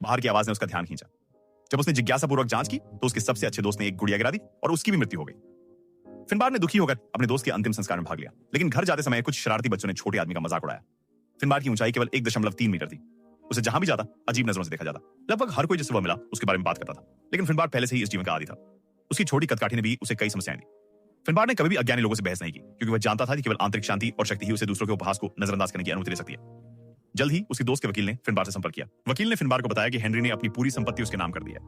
बाहर की आवाज ने उसका ध्यान खींचा। जब उसने जिज्ञासापूर्वक जांच की तो उसके सबसे अच्छे दोस्त ने एक गुड़िया गिरा दी और उसकी भी मृत्यु हो गई। फिनबार ने दुखी होकर अपने दोस्त के अंतिम संस्कार में भाग लिया, लेकिन घर जाते समय कुछ शरारती बच्चों ने छोटे आदमी का मजाक उड़ाया। फिनबार की ऊंचाई केवल 1.3 मीटर थी। उसे जहां भी जाता अजीब नजरों से देखा जाता। लगभग हर कोई जिससे वह मिला उसके बारे में बात करता था, लेकिन फिनबार पहले से ही इस जीवन का आदी था। उसकी छोटी कदकाठी ने भी उसे कई समस्याएं दी। फिनबार ने कभी भी अज्ञानी लोगों से बहस नहीं की, क्योंकि वह जानता था कि केवल आंतरिक शांति और शक्ति ही उसे दूसरों के उपहास को नजरअंदाज करने की अनुमति दे सकती है। जल्द ही उसके दोस्त के वकील ने फिनबार से संपर्क किया। वकील ने फिनबार को बताया कि हेनरी ने अपनी पूरी संपत्ति उसके नाम कर दी है।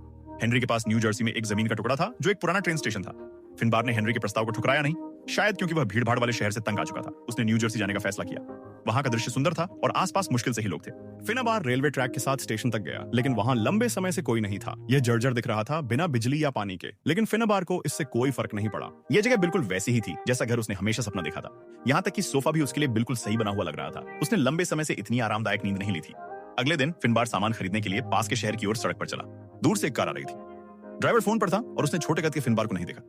हेनरी के पास न्यू जर्सी में एक जमीन का टुकड़ा था जो एक पुराना ट्रेन स्टेशन था। फिनबार ने हेनरी के प्रस्ताव को ठुकराया नहीं, शायद क्योंकि वह भीड़-भाड़ वाले शहर से तंग आ चुका था। उसने न्यू जर्सी जाने का फैसला किया। वहां का दृश्य सुंदर था और आसपास मुश्किल से ही लोग थे। फिनबार रेलवे ट्रैक के साथ स्टेशन तक गया, लेकिन वहां लंबे समय से कोई नहीं था। यह जर्जर दिख रहा था, बिना बिजली या पानी के, लेकिन फिनबार को इससे कोई फर्क नहीं पड़ा। यह जगह बिल्कुल वैसी ही थी जैसा घर उसने हमेशा सपना देखा था। यहाँ तक कि सोफा भी उसके लिए बिल्कुल सही बना हुआ लग रहा था। उसने लंबे समय से इतनी आरामदायक नींद नहीं ली थी। अगले दिन फिनबार सामान खरीदने के लिए पास के शहर की ओर सड़क पर चला। दूर से एक कार आ रही थी। ड्राइवर फोन पर था और उसने छोटे कद के फिनबार को नहीं देखा।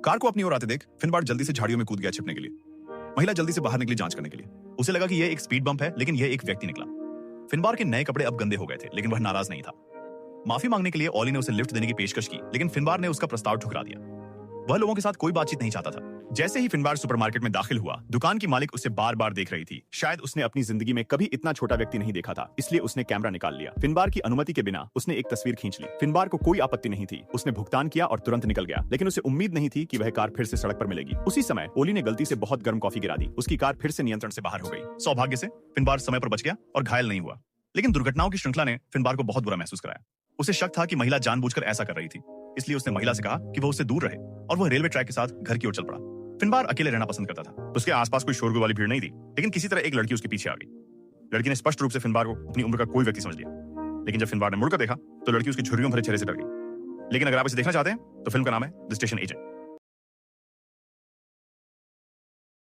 कार को अपनी ओर आते देख फिनबार जल्दी से झाड़ियों में कूद गया छिपने के लिए। महिला जल्दी से बाहर निकली जांच करने के लिए। उसे लगा कि यह एक स्पीड बम्प है, लेकिन यह एक व्यक्ति निकला। फिनबार के नए कपड़े अब गंदे हो गए थे, लेकिन वह नाराज नहीं था। माफी मांगने के लिए ऑली ने उसे लिफ्ट देने की पेशकश की, लेकिन फिनबार ने उसका प्रस्ताव ठुकरा दिया। वह लोगों के साथ कोई बातचीत नहीं चाहता था। जैसे ही फिनबार सुपरमार्केट में दाखिल हुआ, दुकान की मालिक उसे बार-बार देख रही थी। शायद उसने अपनी जिंदगी में कभी इतना छोटा व्यक्ति नहीं देखा था, इसलिए उसने कैमरा निकाल लिया। फिनबार की अनुमति के बिना उसने एक तस्वीर खींच ली। फिनबार को कोई आपत्ति नहीं थी। उसने भुगतान किया और तुरंत निकल गया, लेकिन उसे उम्मीद नहीं थी कि वह कार फिर से सड़क पर मिलेगी। उसी समय ओली ने गलती से बहुत गर्म कॉफी गिरा दी। उसकी कार फिर से नियंत्रण से बाहर हो गई। सौभाग्य से फिनबार समय पर बच गया और घायल नहीं हुआ, लेकिन दुर्घटनाओं की श्रृंखला ने फिनबार को बहुत बुरा महसूस कराया। उसे शक था कि महिला जानबूझकर ऐसा कर रही थी, इसलिए उसने महिला से कहा कि वह उससे दूर रहे, और वह रेलवे ट्रैक के साथ घर की ओर चल पड़ा। फिनबार अकेले रहना पसंद करता था। उसके आसपास कोई शोरगुल वाली भीड़ नहीं थी, लेकिन किसी तरह एक लड़की उसके पीछे आ गई। लड़की ने स्पष्ट रूप से फिनबार को अपनी उम्र का कोई व्यक्ति समझ लिया, लेकिन जब फिनबार ने मुड़कर देखा तो लड़की उसकी झुर्रियों भरे चेहरे से डर गई। लेकिन अगर आप इसे देखना चाहते हैं तो फिल्म का नाम है द स्टेशन एजेंट।